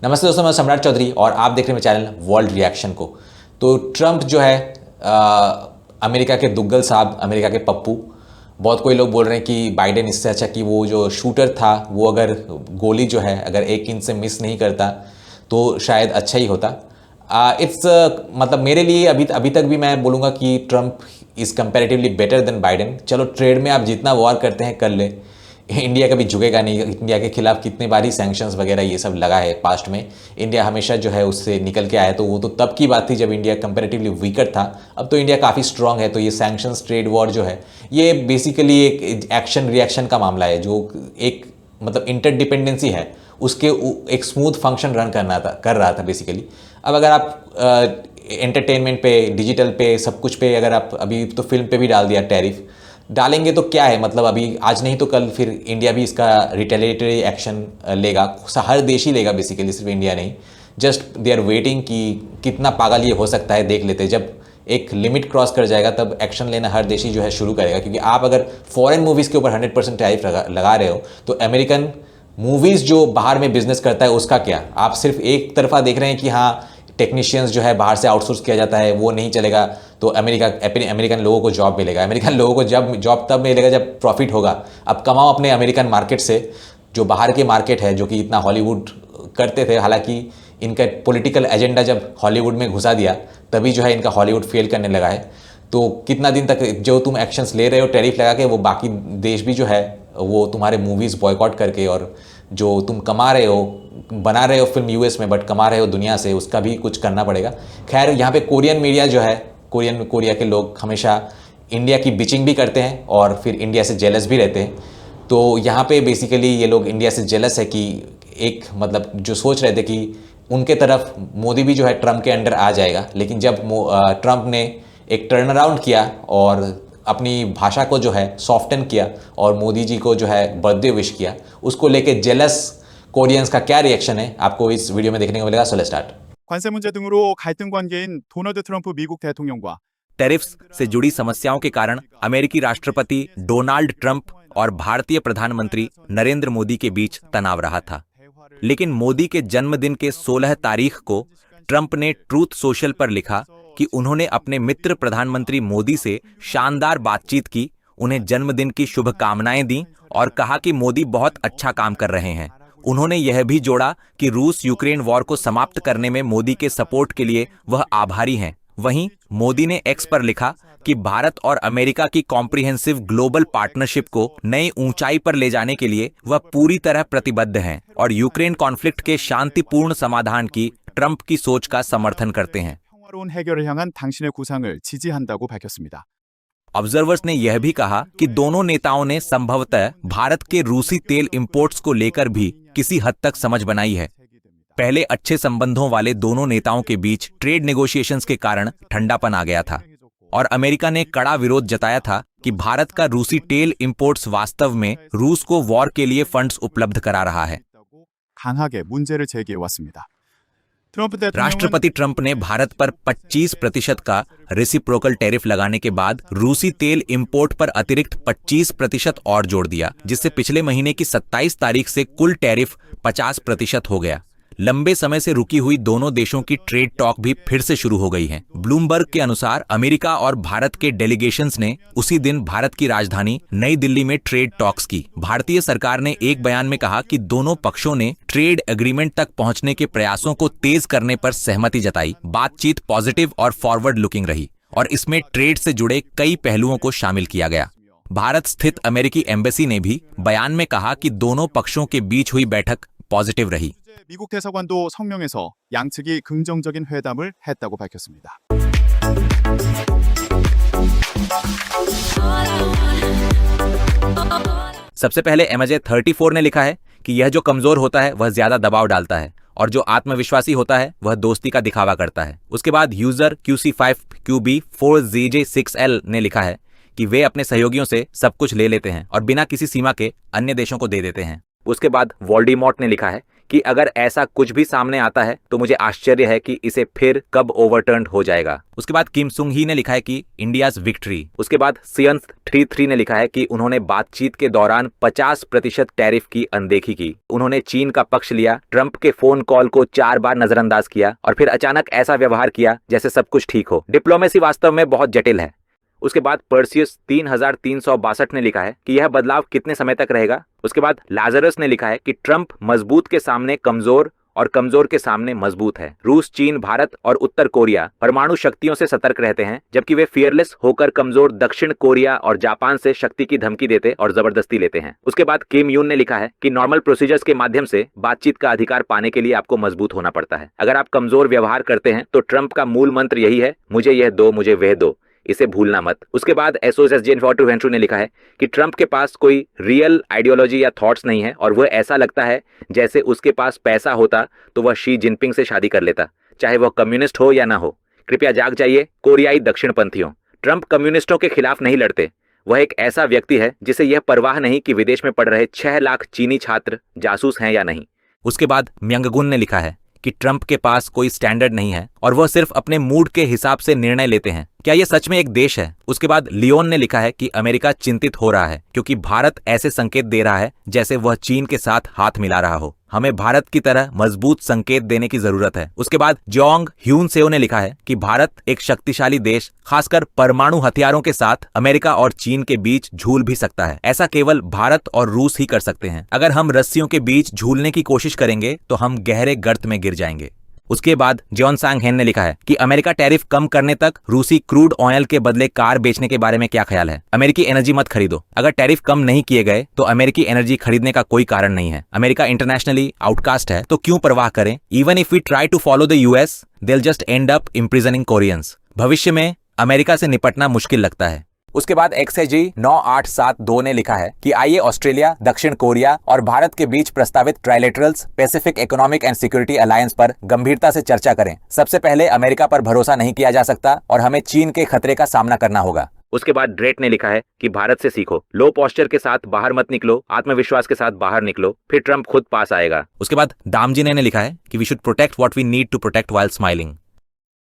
नमस्ते दोस्तों, मैं सम्राट चौधरी और आप देख रहे हैं मेरे चैनल वर्ल्ड रिएक्शन को। तो ट्रंप जो है अमेरिका के दुग्गल साहब, अमेरिका के पप्पू। बहुत कोई लोग बोल रहे हैं कि बाइडेन इससे अच्छा कि वो जो शूटर था वो अगर गोली जो है अगर 1 इंच से मिस नहीं करता तो शायद अच्छा ही होता। इट्स मतलब मेरे लिए अभी तक भी मैं बोलूँगा कि Trump is comparatively better than Biden. चलो ट्रेड में आप जितना वॉर करते हैं कर ले, इंडिया कभी झुकेगा नहीं। इंडिया के खिलाफ कितने बार ही सैंक्शंस वगैरह ये सब लगा है पास्ट में, इंडिया हमेशा जो है उससे निकल के आया। तो वो तो तब की बात थी जब इंडिया कंपैरेटिवली वीकर था। अब तो इंडिया काफ़ी स्ट्रांग है। तो ये सैंक्शंस ट्रेड वॉर जो है ये बेसिकली एक एक्शन रिएक्शन का मामला है, जो एक मतलब इंटरडिपेंडेंसी है उसके एक स्मूथ फंक्शन रन कर रहा था बेसिकली। अब अगर आप एंटरटेनमेंट पे, डिजिटल पे, सब कुछ पे अगर आप अभी तो फिल्म पे भी डाल दिया टैरिफ डालेंगे तो क्या है, मतलब अभी आज नहीं तो कल फिर इंडिया भी इसका रिटेलिएटरी एक्शन लेगा। हर देश ही लेगा बेसिकली, सिर्फ इंडिया नहीं। जस्ट दे आर वेटिंग कि कितना पागल ये हो सकता है, देख लेते हैं। जब एक लिमिट क्रॉस कर जाएगा तब एक्शन लेना हर देश ही जो है शुरू करेगा। क्योंकि आप अगर फॉरेन मूवीज़ के ऊपर 100% टैरिफ लगा रहे हो तो अमेरिकन मूवीज़ जो बाहर में बिजनेस करता है उसका क्या। आप सिर्फ एक तरफा देख रहे हैं कि हाँ टेक्नीशियंस जो है बाहर से आउटसोर्स किया जाता है, वो नहीं चलेगा तो अमेरिकन लोगों को जॉब मिलेगा। अमेरिकन लोगों को जॉब तब मिलेगा जब प्रॉफिट होगा। अब कमाओ अपने अमेरिकन मार्केट से, जो बाहर के मार्केट है, जो कि इतना हॉलीवुड करते थे। हालांकि इनका पॉलिटिकल एजेंडा जब हॉलीवुड में घुसा दिया तभी जो है इनका हॉलीवुड फेल करने लगा है। तो कितना दिन तक जो तुम एक्शंस ले रहे हो टैरिफ लगा के, वो बाकी देश भी जो है वो तुम्हारे मूवीज़ बॉयकॉट करके, और जो तुम कमा रहे हो, बना रहे हो फिल्म यूएस में बट कमा रहे हो दुनिया से, उसका भी कुछ करना पड़ेगा। खैर यहाँ पे कोरियन मीडिया जो है, कोरिया के लोग हमेशा इंडिया की बिचिंग भी करते हैं और फिर इंडिया से जेलस भी रहते हैं। तो यहाँ पे बेसिकली ये लोग इंडिया से जेलस है कि एक मतलब जो सोच रहे थे कि उनके तरफ मोदी भी जो है ट्रंप के अंडर आ जाएगा। लेकिन जब ट्रंप ने एक टर्न अराउंड किया और अपनी भाषा को जो है सॉफ्टन किया और मोदी जी को जो है बर्थडे विश किया, उसको लेके जेलस कोरियंस का क्या रिएक्शन है आपको इस वीडियो में देखने को मिलेगा। So let's start. 관세 문제 등으로 갈등 관계인 도널드 트럼프 미국 대통령과 टैरिफ्स से जुड़ी समस्याओं के कारण अमेरिकी राष्ट्रपति डोनाल्ड ट्रंप और भारतीय प्रधानमंत्री नरेंद्र मोदी के बीच तनाव रहा था। लेकिन मोदी के जन्मदिन के 16 तारीख को ट्रंप ने ट्रूथ सोशल पर लिखा कि उन्होंने अपने मित्र प्रधानमंत्री मोदी से शानदार बातचीत की, उन्हें जन्मदिन की शुभकामनाएं दी और कहा कि मोदी बहुत अच्छा काम कर रहे हैं। उन्होंने यह भी जोड़ा कि रूस यूक्रेन वॉर को समाप्त करने में मोदी के सपोर्ट के लिए वह आभारी हैं। वहीं मोदी ने एक्स पर लिखा कि भारत और अमेरिका की कॉम्प्रिहेंसिव ग्लोबल पार्टनरशिप को नई ऊंचाई पर ले जाने के लिए वह पूरी तरह प्रतिबद्ध हैं और यूक्रेन कॉन्फ्लिक्ट के शांतिपूर्ण समाधान की ट्रंप की सोच का समर्थन करते हैं। 평화로운 해결을 향한 당신의 구상을 지지한다고 밝혔습니다. ऑब्जर्वर्स ने यह भी कहा कि दोनों नेताओं ने संभवतः भारत के रूसी तेल इंपोर्ट्स को लेकर भी किसी हद तक समझ बनाई है। पहले अच्छे संबंधों वाले दोनों नेताओं के बीच ट्रेड नेगोशिएशंस के कारण ठंडापन आ गया था और अमेरिका ने कड़ा विरोध जताया था कि भारत का रूसी तेल इंपोर्ट्स वास्तव में रूस को वॉर के लिए फंड्स उपलब्ध करा रहा है। 강하게 문제를 제기해 왔습니다. 트럼프 대통령은 राष्ट्रपति ट्रंप ने भारत पर 25% का रेसिप्रोकल टैरिफ लगाने के बाद रूसी तेल इंपोर्ट पर अतिरिक्त 25% और जोड़ दिया, जिससे पिछले महीने की 27 तारीख से कुल टैरिफ 50% हो गया। लंबे समय से रुकी हुई दोनों देशों की ट्रेड टॉक भी फिर से शुरू हो गई है। ब्लूमबर्ग के अनुसार अमेरिका और भारत के डेलीगेशंस ने उसी दिन भारत की राजधानी नई दिल्ली में ट्रेड टॉक्स की। भारतीय सरकार ने एक बयान में कहा कि दोनों पक्षों ने ट्रेड एग्रीमेंट तक पहुंचने के प्रयासों को तेज करने पर सहमति जताई। बातचीत पॉजिटिव और फॉरवर्ड लुकिंग रही और इसमें ट्रेड से जुड़े कई पहलुओं को शामिल किया गया। भारत स्थित अमेरिकी एम्बेसी ने भी बयान में कहा कि दोनों पक्षों के बीच हुई बैठक पॉजिटिव रही। 미국 대사관도 성명에서 양측이 긍정적인 회담을 했다고 밝혔습니다. सबसे पहले MJ34 ने लिखा है कि यह जो कमजोर होता है वह ज्यादा दबाव डालता है और जो आत्मविश्वासी होता है वह दोस्ती का दिखावा करता है। उसके बाद यूजर QC5QB4ZJ6L ने लिखा है कि वे अपने सहयोगियों से सब कुछ ले लेते हैं और बिना किसी सीमा के अन्य देशों को दे देते हैं। उसके बाद वोल्डेमॉर्ट ने लिखा है कि अगर ऐसा कुछ भी सामने आता है तो मुझे आश्चर्य है कि इसे फिर कब ओवरटर्न हो जाएगा। उसके बाद किम सुंग ही ने लिखा है कि इंडियाज विक्ट्री। उसके बाद सियंस 33 ने लिखा है कि उन्होंने बातचीत के दौरान 50% टैरिफ की अनदेखी की। उन्होंने चीन का पक्ष लिया, ट्रंप के फोन कॉल को 4 बार नजरअंदाज किया और फिर अचानक ऐसा व्यवहार किया जैसे सब कुछ ठीक हो। डिप्लोमेसी वास्तव में बहुत जटिल है। उसके बाद पर्सियस 3362 ने लिखा है कि यह बदलाव कितने समय तक रहेगा। उसके बाद लाजरस ने लिखा है कि ट्रंप मजबूत के सामने कमजोर और कमजोर के सामने मजबूत है। रूस, चीन, भारत और उत्तर कोरिया परमाणु शक्तियों से सतर्क रहते हैं, जबकि वे फियरलेस होकर कमजोर दक्षिण कोरिया और जापान से शक्ति की धमकी देते और जबरदस्ती लेते हैं। उसके बाद किम यून ने लिखा है कि नॉर्मल प्रोसीजर्स के माध्यम से बातचीत का अधिकार पाने के लिए आपको मजबूत होना पड़ता है। अगर आप कमजोर व्यवहार करते हैं तो ट्रंप का मूल मंत्र यही है, मुझे यह दो, मुझे वह दो, इसे भूलना मत। उसके बाद एसओएस जेन फॉर वेंट्रू ने लिखा है कि ट्रंप के पास कोई रियल आइडियोलॉजी या थॉट्स नहीं है और वह ऐसा लगता है जैसे उसके पास पैसा होता तो वह शी जिनपिंग से शादी कर लेता, चाहे वह कम्युनिस्ट हो या ना हो। कृपया जाग जाइए कोरियाई दक्षिणपंथियों, ट्रंप कम्युनिस्टों के खिलाफ नहीं लड़ते। वह एक ऐसा व्यक्ति है जिसे यह परवाह नहीं कि विदेश में पढ़ रहे 6 लाख चीनी छात्र जासूस हैं या नहीं। उसके बाद म्यंगगुन ने लिखा है कि ट्रंप के पास कोई स्टैंडर्ड नहीं है और वह सिर्फ अपने मूड के हिसाब से निर्णय लेते हैं। क्या यह सच में एक देश है? उसके बाद लियोन ने लिखा है कि अमेरिका चिंतित हो रहा है क्योंकि भारत ऐसे संकेत दे रहा है जैसे वह चीन के साथ हाथ मिला रहा हो। हमें भारत की तरह मजबूत संकेत देने की जरूरत है। उसके बाद जोंग ह्यून सेओ ने लिखा है कि भारत एक शक्तिशाली देश, खासकर परमाणु हथियारों के साथ अमेरिका और चीन के बीच झूल भी सकता है। ऐसा केवल भारत और रूस ही कर सकते हैं। अगर हम रस्सियों के बीच झूलने की कोशिश करेंगे तो हम गहरे गर्त में गिर जाएंगे। उसके बाद जॉन सांग हेन ने लिखा है कि अमेरिका टैरिफ कम करने तक रूसी क्रूड ऑयल के बदले कार बेचने के बारे में क्या ख्याल है। अमेरिकी एनर्जी मत खरीदो। अगर टैरिफ कम नहीं किए गए तो अमेरिकी एनर्जी खरीदने का कोई कारण नहीं है। अमेरिका इंटरनेशनली आउटकास्ट है तो क्यों परवाह करें। Even if we try to follow the US, they will just end up imprisoning Koreans. भविष्य में अमेरिका से निपटना मुश्किल लगता है। उसके बाद XAG 9872 ने लिखा है कि आइए ऑस्ट्रेलिया, दक्षिण कोरिया और भारत के बीच प्रस्तावित trilaterals Pacific economic and security alliance पर गंभीरता से चर्चा करें। सबसे पहले अमेरिका पर भरोसा नहीं किया जा सकता और हमें चीन के खतरे का सामना करना होगा। उसके बाद ड्रेट ने लिखा है कि भारत से सीखो, लो पोस्चर के साथ बाहर मत निकलो, आत्मविश्वास के साथ बाहर निकलो, फिर ट्रंप खुद पास आएगा। उसके बाद दामजी ने लिखा है कि we should protect what we need to protect while smiling.